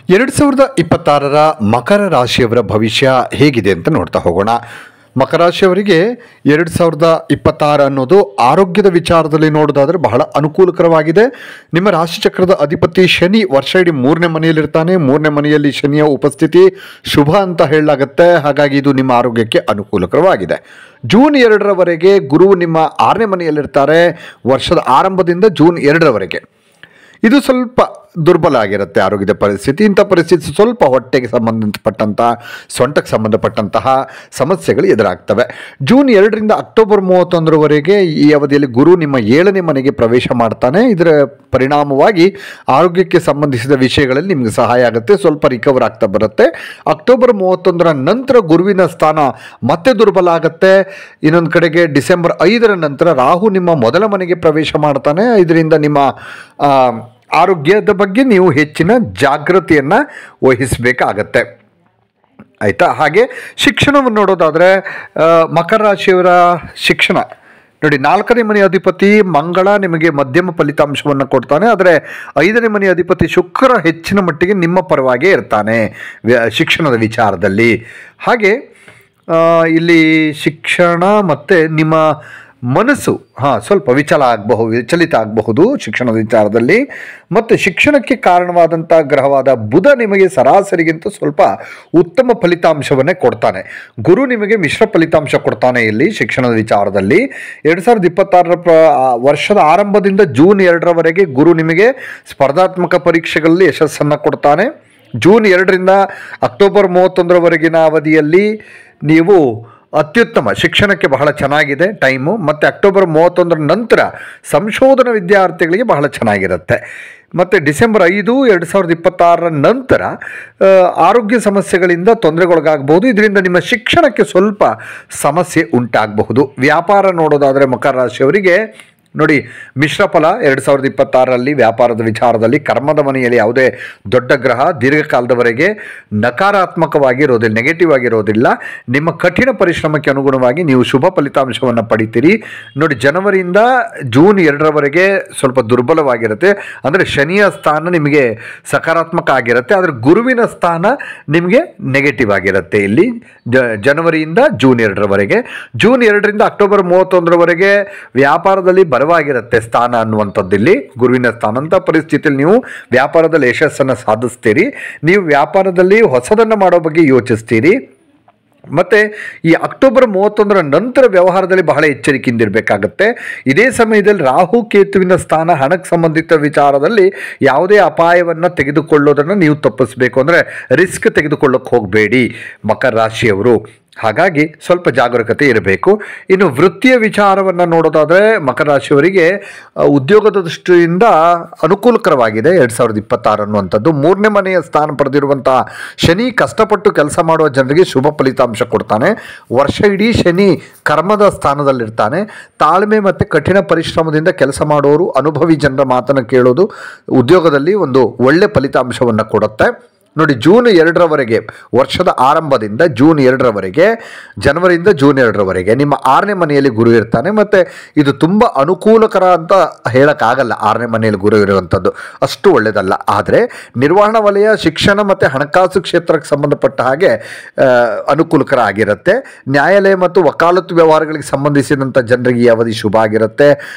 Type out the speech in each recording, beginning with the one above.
2026ರ ಮಕರ ರಾಶಿಯವರ ಭವಿಷ್ಯ ಹೇಗಿದೆ ಅಂತ ನೋಡ್ತಾ ಹೋಗೋಣ. ಮಕರ ರಾಶಿಯವರಿಗೆ 2026 ಅನ್ನೋದು ಆರೋಗ್ಯದ ವಿಚಾರದಲ್ಲಿ ನೋಡೋದಾದರೆ ಬಹಳ ಅನುಕೂಲಕರವಾಗಿದೆ. ನಿಮ್ಮ ರಾಶಿಚಕ್ರದ ಅಧಿಪತಿ ಶನಿ ವರ್ಷ ಇಡೀ 3ನೇ ಮನೆಯಲ್ಲಿರ್ತಾನೆ. 3ನೇ ಮನೆಯಲ್ಲಿ ಶನಿಯ ಉಪಸ್ಥಿತಿ ಶುಭ ಅಂತ ಹೇಳಲಾಗುತ್ತೆ. ಹಾಗಾಗಿ ಇದು ನಿಮ್ಮ ಆರೋಗ್ಯಕ್ಕೆ ಅನುಕೂಲಕರವಾಗಿದೆ. ಜೂನ್ 2ರವರೆಗೆ ಗುರು ನಿಮ್ಮ 6ನೇ ಮನೆಯಲ್ಲಿರ್ತಾರೆ. ವರ್ಷದ ಆರಂಭದಿಂದ ಜೂನ್ 2ರವರೆಗೆ ಇದು ಸ್ವಲ್ಪ ದುರ್ಬಲ ಆಗಿರುತ್ತೆ ಆರೋಗ್ಯದ ಪರಿಸ್ಥಿತಿ. ಇಂಥ ಪರಿಸ್ಥಿತಿ ಸ್ವಲ್ಪ ಹೊಟ್ಟೆಗೆ ಸಂಬಂಧಪಟ್ಟಂತಹ ಸೊಂಟಕ್ಕೆ ಸಂಬಂಧಪಟ್ಟಂತಹ ಸಮಸ್ಯೆಗಳು ಎದುರಾಗ್ತವೆ. ಜೂನ್ 2ರಿಂದ ಅಕ್ಟೋಬರ್ 31ರವರೆಗೆ ಈ ಅವಧಿಯಲ್ಲಿ ಗುರು ನಿಮ್ಮ 7ನೇ ಮನೆಗೆ ಪ್ರವೇಶ ಮಾಡ್ತಾನೆ. ಇದರ ಪರಿಣಾಮವಾಗಿ ಆರೋಗ್ಯಕ್ಕೆ ಸಂಬಂಧಿಸಿದ ವಿಷಯಗಳಲ್ಲಿ ನಿಮಗೆ ಸಹಾಯ ಆಗುತ್ತೆ, ಸ್ವಲ್ಪ ರಿಕವರ್ ಆಗ್ತಾ ಬರುತ್ತೆ. ಅಕ್ಟೋಬರ್ 31ರ ನಂತರ ಗುರುವಿನ ಸ್ಥಾನ ಮತ್ತೆ ದುರ್ಬಲ ಆಗುತ್ತೆ. ಇನ್ನೊಂದು ಕಡೆಗೆ ಡಿಸೆಂಬರ್ 5ರ ನಂತರ ರಾಹು ನಿಮ್ಮ ಮೊದಲ ಮನೆಗೆ ಪ್ರವೇಶ ಮಾಡ್ತಾನೆ. ಇದರಿಂದ ನಿಮ್ಮ ಆರೋಗ್ಯದ ಬಗ್ಗೆ ನೀವು ಹೆಚ್ಚಿನ ಜಾಗೃತಿಯನ್ನು ವಹಿಸಬೇಕಾಗತ್ತೆ, ಆಯಿತಾ. ಹಾಗೆ ಶಿಕ್ಷಣವನ್ನು ನೋಡೋದಾದರೆ ಮಕರ ರಾಶಿಯವರ ಶಿಕ್ಷಣ ನೋಡಿ, 4ನೇ ಮನೆಯ ಅಧಿಪತಿ ಮಂಗಳ ನಿಮಗೆ ಮಧ್ಯಮ ಫಲಿತಾಂಶವನ್ನು ಕೊಡ್ತಾನೆ. ಆದರೆ 5ನೇ ಮನೆಯ ಅಧಿಪತಿ ಶುಕ್ರ ಹೆಚ್ಚಿನ ಮಟ್ಟಿಗೆ ನಿಮ್ಮ ಪರವಾಗೇ ಇರ್ತಾನೆ ಶಿಕ್ಷಣದ ವಿಚಾರದಲ್ಲಿ. ಹಾಗೆ ಇಲ್ಲಿ ಶಿಕ್ಷಣ ಮತ್ತು ನಿಮ್ಮ ಮನಸ್ಸು ಸ್ವಲ್ಪ ವಿಚಲಿತ ಆಗಬಹುದು ಶಿಕ್ಷಣದ ವಿಚಾರದಲ್ಲಿ. ಮತ್ತು ಶಿಕ್ಷಣಕ್ಕೆ ಕಾರಣವಾದಂಥ ಗ್ರಹವಾದ ಬುಧ ನಿಮಗೆ ಸರಾಸರಿಗಿಂತ ಸ್ವಲ್ಪ ಉತ್ತಮ ಫಲಿತಾಂಶವನ್ನೇ ಕೊಡ್ತಾನೆ. ಗುರು ನಿಮಗೆ ಮಿಶ್ರ ಫಲಿತಾಂಶ ಕೊಡ್ತಾನೆ ಇಲ್ಲಿ ಶಿಕ್ಷಣದ ವಿಚಾರದಲ್ಲಿ. 2026ರ ವರ್ಷದ ಆರಂಭದಿಂದ ಜೂನ್ 2ರವರೆಗೆ ಗುರು ನಿಮಗೆ ಸ್ಪರ್ಧಾತ್ಮಕ ಪರೀಕ್ಷೆಗಳಲ್ಲಿ ಯಶಸ್ಸನ್ನು ಕೊಡ್ತಾನೆ. ಜೂನ್ 2ರಿಂದ ಅಕ್ಟೋಬರ್ 31ರವರೆಗಿನ ಅವಧಿಯಲ್ಲಿ ನೀವು ಅತ್ಯುತ್ತಮ ಶಿಕ್ಷಣಕ್ಕೆ ಬಹಳ ಚೆನ್ನಾಗಿದೆ ಟೈಮು. ಮತ್ತು ಅಕ್ಟೋಬರ್ 31ರ ನಂತರ ಸಂಶೋಧನಾ ವಿದ್ಯಾರ್ಥಿಗಳಿಗೆ ಬಹಳ ಚೆನ್ನಾಗಿರುತ್ತೆ. ಮತ್ತು ಡಿಸೆಂಬರ್ 5, 2026ರ ನಂತರ ಆರೋಗ್ಯ ಸಮಸ್ಯೆಗಳಿಂದ ತೊಂದರೆಗೊಳಗಾಗಬಹುದು. ಇದರಿಂದ ನಿಮ್ಮ ಶಿಕ್ಷಣಕ್ಕೆ ಸ್ವಲ್ಪ ಸಮಸ್ಯೆ ಉಂಟಾಗಬಹುದು. ವ್ಯಾಪಾರ ನೋಡೋದಾದರೆ ಮಕರ ರಾಶಿಯವರಿಗೆ ನೋಡಿ, ಮಿಶ್ರ ಫಲ 2026ರಲ್ಲಿ ವ್ಯಾಪಾರದ ವಿಚಾರದಲ್ಲಿ ಕರ್ಮದ ಮನೆಯಲ್ಲಿ ಯಾವುದೇ ದೊಡ್ಡ ಗ್ರಹ ದೀರ್ಘಕಾಲದವರೆಗೆ ನಕಾರಾತ್ಮಕವಾಗಿರೋದಿಲ್ಲ, ನೆಗೆಟಿವ್ ಆಗಿರೋದಿಲ್ಲ. ನಿಮ್ಮ ಕಠಿಣ ಪರಿಶ್ರಮಕ್ಕೆ ಅನುಗುಣವಾಗಿ ನೀವು ಶುಭ ಫಲಿತಾಂಶವನ್ನು ಪಡಿತೀರಿ. ನೋಡಿ, ಜನವರಿಯಿಂದ ಜೂನ್ 2ರವರೆಗೆ ಸ್ವಲ್ಪ ದುರ್ಬಲವಾಗಿರುತ್ತೆ. ಅಂದರೆ ಶನಿಯ ಸ್ಥಾನ ನಿಮಗೆ ಸಕಾರಾತ್ಮಕ ಆಗಿರುತ್ತೆ, ಆದರೆ ಗುರುವಿನ ಸ್ಥಾನ ನಿಮಗೆ ನೆಗೆಟಿವ್ ಆಗಿರುತ್ತೆ ಇಲ್ಲಿ ಜನವರಿಯಿಂದ ಜೂನ್ 2ರವರೆಗೆ. ಜೂನ್ 2ರಿಂದ ಅಕ್ಟೋಬರ್ 31ರವರೆಗೆ ವ್ಯಾಪಾರದಲ್ಲಿ ಬಲವಾಗಿರುತ್ತೆ ಸ್ಥಾನ ಅನ್ನುವಂಥದ್ದಿಲ್ಲಿ ಗುರುವಿನ ಸ್ಥಾನ. ಅಂತ ಪರಿಸ್ಥಿತಿಯಲ್ಲಿ ನೀವು ವ್ಯಾಪಾರದಲ್ಲಿ ಯಶಸ್ಸನ್ನು ಸಾಧಿಸ್ತೀರಿ. ನೀವು ವ್ಯಾಪಾರದಲ್ಲಿ ಹೊಸದನ್ನು ಮಾಡೋ ಬಗ್ಗೆ ಯೋಚಿಸ್ತೀರಿ. ಮತ್ತು ಈ ಅಕ್ಟೋಬರ್ 31ರ ನಂತರ ವ್ಯವಹಾರದಲ್ಲಿ ಬಹಳ ಎಚ್ಚರಿಕೆಯಿಂದ ಇರಬೇಕಾಗತ್ತೆ. ಇದೇ ಸಮಯದಲ್ಲಿ ರಾಹು ಕೇತುವಿನ ಸ್ಥಾನ ಹಣಕ್ಕೆ ಸಂಬಂಧಿತ ವಿಚಾರದಲ್ಲಿ ಯಾವುದೇ ಅಪಾಯವನ್ನು ತೆಗೆದುಕೊಳ್ಳೋದನ್ನು ನೀವು ತಪ್ಪಿಸಬೇಕು. ಅಂದರೆ ರಿಸ್ಕ್ ತೆಗೆದುಕೊಳ್ಳೋಕೆ ಹೋಗಬೇಡಿ ಮಕರ ರಾಶಿಯವರು. ಹಾಗಾಗಿ ಸ್ವಲ್ಪ ಜಾಗರೂಕತೆ ಇರಬೇಕು. ಇನ್ನು ವೃತ್ತಿಯ ವಿಚಾರವನ್ನು ನೋಡೋದಾದರೆ ಮಕರ ರಾಶಿಯವರಿಗೆ ಉದ್ಯೋಗದ ದೃಷ್ಟಿಯಿಂದ ಅನುಕೂಲಕರವಾಗಿದೆ 2026 ಅನ್ನುವಂಥದ್ದು. 3ನೇ ಮನೆಯ ಸ್ಥಾನ ಪಡೆದಿರುವಂಥ ಶನಿ ಕಷ್ಟಪಟ್ಟು ಕೆಲಸ ಮಾಡುವ ಜನರಿಗೆ ಶುಭ ಫಲಿತಾಂಶ ಕೊಡ್ತಾನೆ. ವರ್ಷ ಇಡೀ ಶನಿ ಕರ್ಮದ ಸ್ಥಾನದಲ್ಲಿರ್ತಾನೆ. ತಾಳ್ಮೆ ಮತ್ತು ಕಠಿಣ ಪರಿಶ್ರಮದಿಂದ ಕೆಲಸ ಮಾಡುವವರು ಅನುಭವಿ ಜನರ ಮಾತನ್ನು ಕೇಳೋದು ಉದ್ಯೋಗದಲ್ಲಿ ಒಂದು ಒಳ್ಳೆ ಫಲಿತಾಂಶವನ್ನು ಕೊಡುತ್ತೆ. ನೋಡಿ, ಜೂನ್ 2ರವರೆಗೆ ವರ್ಷದ ಆರಂಭದಿಂದ ಜೂನ್ 2ರವರೆಗೆ ಜನವರಿಯಿಂದ ಜೂನ್ 2ರವರೆಗೆ ನಿಮ್ಮ 6ನೇ ಮನೆಯಲ್ಲಿ ಗುರು ಇರ್ತಾನೆ. ಮತ್ತು ಇದು ತುಂಬ ಅನುಕೂಲಕರ ಅಂತ ಹೇಳೋಕ್ಕಾಗಲ್ಲ. 6ನೇ ಮನೆಯಲ್ಲಿ ಗುರು ಇರುವಂಥದ್ದು ಅಷ್ಟು ಒಳ್ಳೆಯದಲ್ಲ. ಆದರೆ ನಿರ್ವಹಣಾ ವಲಯ, ಶಿಕ್ಷಣ ಮತ್ತು ಹಣಕಾಸು ಕ್ಷೇತ್ರಕ್ಕೆ ಸಂಬಂಧಪಟ್ಟ ಹಾಗೆ ಅನುಕೂಲಕರ ಆಗಿರುತ್ತೆ. ನ್ಯಾಯಾಲಯ ಮತ್ತು ವಕಾಲತ್ತು ವ್ಯವಹಾರಗಳಿಗೆ ಸಂಬಂಧಿಸಿದಂಥ ಜನರಿಗೆ ಈ ಅವಧಿ ಶುಭ ಆಗಿರುತ್ತೆ.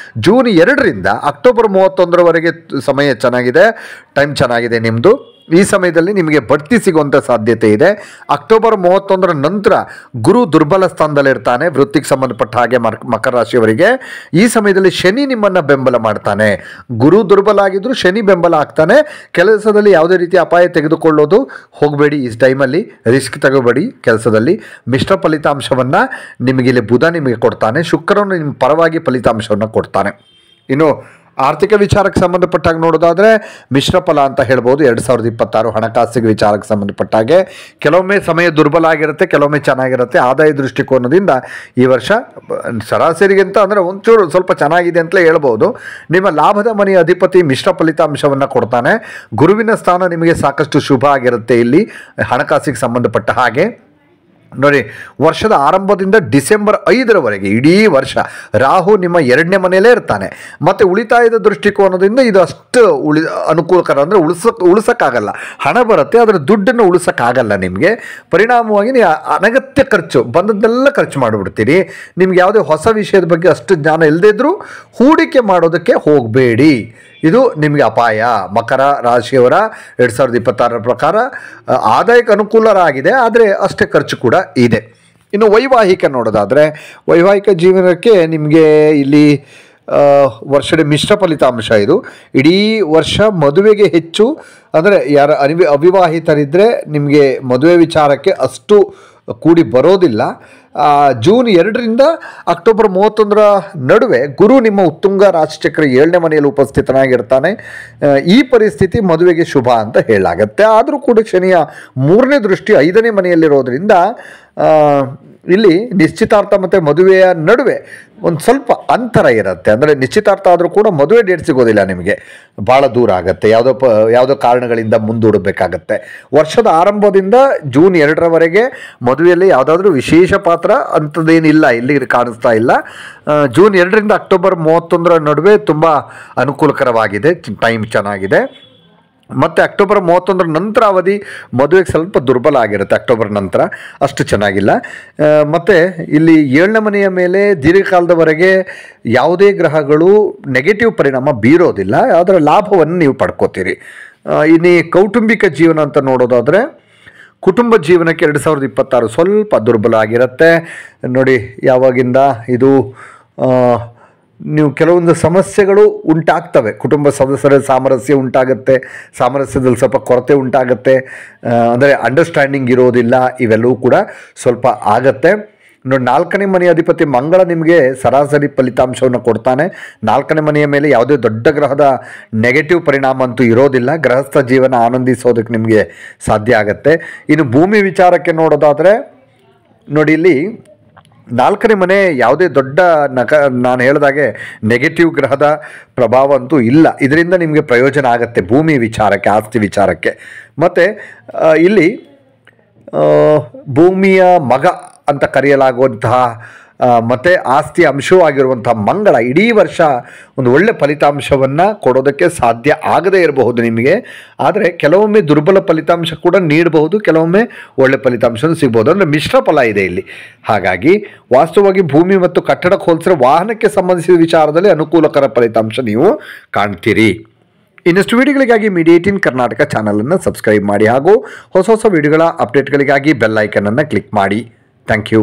ಜೂನ್ 2ರಿಂದ ಅಕ್ಟೋಬರ್ 31ರವರೆಗೆ ಸಮಯ ಚೆನ್ನಾಗಿದೆ, ಟೈಮ್ ಚೆನ್ನಾಗಿದೆ ನಿಮ್ಮದು. ಈ ಸಮಯದಲ್ಲಿ ನಿಮಗೆ ಬಡ್ತಿ ಸಿಗುವಂಥ ಸಾಧ್ಯತೆ ಇದೆ. ಅಕ್ಟೋಬರ್ 31ರ ನಂತರ ಗುರು ದುರ್ಬಲ ಸ್ಥಾನದಲ್ಲಿರ್ತಾನೆ ವೃತ್ತಿಗೆ ಸಂಬಂಧಪಟ್ಟ ಹಾಗೆ ಮಕರ ರಾಶಿಯವರಿಗೆ. ಈ ಸಮಯದಲ್ಲಿ ಶನಿ ನಿಮ್ಮನ್ನು ಬೆಂಬಲ ಮಾಡ್ತಾನೆ. ಗುರು ದುರ್ಬಲ ಆಗಿದ್ದರೂ ಶನಿ ಬೆಂಬಲ ಆಗ್ತಾನೆ. ಕೆಲಸದಲ್ಲಿ ಯಾವುದೇ ರೀತಿ ಅಪಾಯ ತೆಗೆದುಕೊಳ್ಳೋದು ಹೋಗಬೇಡಿ. ಈ ಟೈಮಲ್ಲಿ ರಿಸ್ಕ್ ತಗೋಬೇಡಿ ಕೆಲಸದಲ್ಲಿ. ಮಿಶ್ರ ಫಲಿತಾಂಶವನ್ನು ನಿಮಗಿಲ್ಲಿ ಬುಧ ನಿಮಗೆ ಕೊಡ್ತಾನೆ. ಶುಕ್ರನು ನಿಮ್ಮ ಪರವಾಗಿ ಫಲಿತಾಂಶವನ್ನು ಕೊಡ್ತಾನೆ. ಇನ್ನು ಆರ್ಥಿಕ ವಿಚಾರಕ್ಕೆ ಸಂಬಂಧಪಟ್ಟಾಗ ನೋಡೋದಾದರೆ ಮಿಶ್ರ ಫಲ ಅಂತ ಹೇಳ್ಬೋದು 2026 ಹಣಕಾಸಿಗೆ ವಿಚಾರಕ್ಕೆ ಸಂಬಂಧಪಟ್ಟಾಗೆ. ಕೆಲವೊಮ್ಮೆ ಸಮಯ ದುರ್ಬಲ ಆಗಿರುತ್ತೆ, ಕೆಲವೊಮ್ಮೆ ಚೆನ್ನಾಗಿರುತ್ತೆ. ಆದಾಯ ದೃಷ್ಟಿಕೋನದಿಂದ ಈ ವರ್ಷ ಸರಾಸರಿಗಿಂತ ಅಂದರೆ ಒಂಚೂರು ಸ್ವಲ್ಪ ಚೆನ್ನಾಗಿದೆ ಅಂತಲೇ ಹೇಳ್ಬೋದು. ನಿಮ್ಮ ಲಾಭದ ಮನೆಯ ಅಧಿಪತಿ ಮಿಶ್ರ ಫಲಿತಾಂಶವನ್ನು ಕೊಡ್ತಾನೆ. ಗುರುವಿನ ಸ್ಥಾನ ನಿಮಗೆ ಸಾಕಷ್ಟು ಶುಭ ಆಗಿರುತ್ತೆ ಇಲ್ಲಿ ಹಣಕಾಸಿಗೆ ಸಂಬಂಧಪಟ್ಟ ಹಾಗೆ. ನೋಡಿ, ವರ್ಷದ ಆರಂಭದಿಂದ ಡಿಸೆಂಬರ್ 5ರವರೆಗೆ ಇಡೀ ವರ್ಷ ರಾಹು ನಿಮ್ಮ 2ನೇ ಮನೆಯಲ್ಲೇ ಇರ್ತಾನೆ. ಮತ್ತು ಉಳಿತಾಯದ ದೃಷ್ಟಿಕೋನದಿಂದ ಇದು ಅಷ್ಟು ಅನುಕೂಲಕರ. ಅಂದರೆ ಉಳಿಸೋಕ್ಕಾಗಲ್ಲ, ಹಣ ಬರುತ್ತೆ ಆದರೆ ದುಡ್ಡನ್ನು ಉಳಿಸೋಕ್ಕಾಗಲ್ಲ ನಿಮಗೆ. ಪರಿಣಾಮವಾಗಿ ನೀವು ಅನಗತ್ಯ ಖರ್ಚು ಬಂದದ್ದೆಲ್ಲ ಖರ್ಚು ಮಾಡಿಬಿಡ್ತೀರಿ. ನಿಮ್ಗೆ ಯಾವುದೇ ಹೊಸ ವಿಷಯದ ಬಗ್ಗೆ ಅಷ್ಟು ಜ್ಞಾನ ಇಲ್ಲದೇ ಇದ್ದರೂ ಹೂಡಿಕೆ ಮಾಡೋದಕ್ಕೆ ಹೋಗಬೇಡಿ. ಇದು ನಿಮಗೆ ಅಪಾಯ. ಮಕರ ರಾಶಿಯವರ 2026 ಪ್ರಕಾರ ಆದಾಯಕ್ಕೆ ಅನುಕೂಲರಾಗಿದೆ, ಆದರೆ ಅಷ್ಟೇ ಖರ್ಚು ಕೂಡ ಇದೆ. ಇನ್ನು ವೈವಾಹಿಕ ನೋಡೋದಾದರೆ, ವೈವಾಹಿಕ ಜೀವನಕ್ಕೆ ನಿಮಗೆ ಇಲ್ಲಿ ವರ್ಷದ ಮಿಶ್ರ ಫಲಿತಾಂಶ. ಇದು ಇಡೀ ವರ್ಷ ಮದುವೆಗೆ ಹೆಚ್ಚು, ಅಂದರೆ ಯಾರು ಅವಿವಾಹಿತರಿದ್ದರೆ ನಿಮಗೆ ಮದುವೆ ವಿಚಾರಕ್ಕೆ ಅಷ್ಟು ಕೂಡಿ ಬರೋದಿಲ್ಲ. ಜೂನ್ 2ರಿಂದ ಅಕ್ಟೋಬರ್ 31ರ ನಡುವೆ ಗುರು ನಿಮ್ಮ ಉತ್ತುಂಗ ರಾಶಿಚಕ್ರ 7ನೇ ಮನೆಯಲ್ಲಿ ಉಪಸ್ಥಿತನಾಗಿರ್ತಾನೆ. ಈ ಪರಿಸ್ಥಿತಿ ಮದುವೆಗೆ ಶುಭ ಅಂತ ಹೇಳಲಾಗತ್ತೆ. ಆದರೂ ಕೂಡ ಶನಿಯ 3ನೇ ದೃಷ್ಟಿ 5ನೇ ಮನೆಯಲ್ಲಿರೋದ್ರಿಂದ ಇಲ್ಲಿ ನಿಶ್ಚಿತಾರ್ಥ ಮತ್ತು ಮದುವೆಯ ನಡುವೆ ಒಂದು ಸ್ವಲ್ಪ ಅಂತರ ಇರುತ್ತೆ. ಅಂದರೆ ನಿಶ್ಚಿತಾರ್ಥ ಆದರೂ ಕೂಡ ಮದುವೆ ಡೇಟ್ ಸಿಗೋದಿಲ್ಲ ನಿಮಗೆ, ಭಾಳ ದೂರ ಆಗುತ್ತೆ, ಯಾವುದೋ ಕಾರಣಗಳಿಂದ ಮುಂದೂಡಬೇಕಾಗತ್ತೆ. ವರ್ಷದ ಆರಂಭದಿಂದ ಜೂನ್ 2ರವರೆಗೆ ಮದುವೆಯಲ್ಲಿ ಯಾವುದಾದ್ರೂ ವಿಶೇಷ ಪಾತ್ರ ಅಂಥದ್ದೇನಿಲ್ಲ, ಇಲ್ಲಿ ಕಾಣಿಸ್ತಾ ಇಲ್ಲ. ಜೂನ್ 2ರಿಂದ ಅಕ್ಟೋಬರ್ 31ರ ನಡುವೆ ತುಂಬ ಅನುಕೂಲಕರವಾಗಿದೆ, ಟೈಮ್ ಚೆನ್ನಾಗಿದೆ. ಮತ್ತು ಅಕ್ಟೋಬರ್ 31ರ ನಂತರ ಅವಧಿ ಮದುವೆಗೆ ಸ್ವಲ್ಪ ದುರ್ಬಲ ಆಗಿರುತ್ತೆ. ಅಕ್ಟೋಬರ್ ನಂತರ ಅಷ್ಟು ಚೆನ್ನಾಗಿಲ್ಲ. ಮತ್ತು ಇಲ್ಲಿ 7ನೇ ಮನೆಯ ಮೇಲೆ ದೀರ್ಘಕಾಲದವರೆಗೆ ಯಾವುದೇ ಗ್ರಹಗಳು ನೆಗೆಟಿವ್ ಪರಿಣಾಮ ಬೀರೋದಿಲ್ಲ, ಅದರ ಲಾಭವನ್ನು ನೀವು ಪಡ್ಕೋತೀರಿ. ಇನ್ನು ಕೌಟುಂಬಿಕ ಜೀವನ ಅಂತ ನೋಡೋದಾದರೆ, ಕುಟುಂಬ ಜೀವನಕ್ಕೆ 2026 ಸ್ವಲ್ಪ ದುರ್ಬಲ ಆಗಿರುತ್ತೆ. ನೋಡಿ, ಯಾವಾಗಿಂದ ಇದು ನೀವು ಕೆಲವೊಂದು ಸಮಸ್ಯೆಗಳು ಉಂಟಾಗ್ತವೆ, ಕುಟುಂಬ ಸದಸ್ಯರ ಸಾಮರಸ್ಯ ಉಂಟಾಗುತ್ತೆ, ಸಾಮರಸ್ಯದಲ್ಲಿ ಸ್ವಲ್ಪ ಕೊರತೆ ಉಂಟಾಗುತ್ತೆ, ಅಂದರೆ ಅಂಡರ್ಸ್ಟ್ಯಾಂಡಿಂಗ್ ಇರೋದಿಲ್ಲ, ಇವೆಲ್ಲವೂ ಕೂಡ ಸ್ವಲ್ಪ ಆಗತ್ತೆ. ನೋಡಿ, 4ನೇ ಮನೆಯ ಅಧಿಪತಿ ಮಂಗಳ ನಿಮಗೆ ಸರಾಸರಿ ಫಲಿತಾಂಶವನ್ನು ಕೊಡ್ತಾನೆ. 4ನೇ ಮನೆಯ ಮೇಲೆ ಯಾವುದೇ ದೊಡ್ಡ ಗ್ರಹದ ನೆಗೆಟಿವ್ ಪರಿಣಾಮ ಅಂತೂ ಇರೋದಿಲ್ಲ. ಗೃಹಸ್ಥ ಜೀವನ ಆನಂದಿಸೋದಕ್ಕೆ ನಿಮಗೆ ಸಾಧ್ಯ ಆಗುತ್ತೆ. ಇನ್ನು ಭೂಮಿ ವಿಚಾರಕ್ಕೆ ನೋಡೋದಾದರೆ, ನೋಡಿ ಇಲ್ಲಿ 4ನೇ ಮನೆ ಯಾವುದೇ ದೊಡ್ಡ ನಾನು ಹೇಳಿದಾಗೆ ನೆಗೆಟಿವ್ ಗ್ರಹದ ಪ್ರಭಾವ ಅಂತೂ ಇಲ್ಲ. ಇದರಿಂದ ನಿಮಗೆ ಪ್ರಯೋಜನ ಆಗುತ್ತೆ ಭೂಮಿ ವಿಚಾರಕ್ಕೆ, ಆಸ್ತಿ ವಿಚಾರಕ್ಕೆ. ಮತ್ತು ಇಲ್ಲಿ ಭೂಮಿಯ ಮಗ ಅಂತ ಕರೆಯಲಾಗುವಂತಹ ಮತ್ತು ಆಸ್ತಿ ಅಂಶವಾಗಿರುವಂಥ ಮಂಗಳ ಇಡೀ ವರ್ಷ ಒಂದು ಒಳ್ಳೆ ಫಲಿತಾಂಶವನ್ನು ಕೊಡೋದಕ್ಕೆ ಸಾಧ್ಯ ಆಗದೇ ಇರಬಹುದು ನಿಮಗೆ. ಆದರೆ ಕೆಲವೊಮ್ಮೆ ದುರ್ಬಲ ಫಲಿತಾಂಶ ಕೂಡ ನೀಡಬಹುದು, ಕೆಲವೊಮ್ಮೆ ಒಳ್ಳೆ ಫಲಿತಾಂಶನೂ ಸಿಗ್ಬೋದು. ಅಂದರೆ ಮಿಶ್ರ ಫಲ ಇದೆ ಇಲ್ಲಿ. ಹಾಗಾಗಿ ವಾಸ್ತವವಾಗಿ ಭೂಮಿ ಮತ್ತು ಕಟ್ಟಡಕ್ಕೆ ಹೋಲಿಸಿದ್ರೆ ವಾಹನಕ್ಕೆ ಸಂಬಂಧಿಸಿದ ವಿಚಾರದಲ್ಲಿ ಅನುಕೂಲಕರ ಫಲಿತಾಂಶ ನೀವು ಕಾಣ್ತೀರಿ. ಇನ್ನಷ್ಟು ವಿಡಿಯೋಗಳಿಗಾಗಿ ಮೀಡಿಯಾ 18 ಕರ್ನಾಟಕ ಚಾನಲನ್ನು ಸಬ್ಸ್ಕ್ರೈಬ್ ಮಾಡಿ, ಹಾಗೂ ಹೊಸ ವಿಡಿಯೋಗಳ ಅಪ್ಡೇಟ್ಗಳಿಗಾಗಿ ಬೆಲ್ ಐಕನನ್ನು ಕ್ಲಿಕ್ ಮಾಡಿ. Thank you.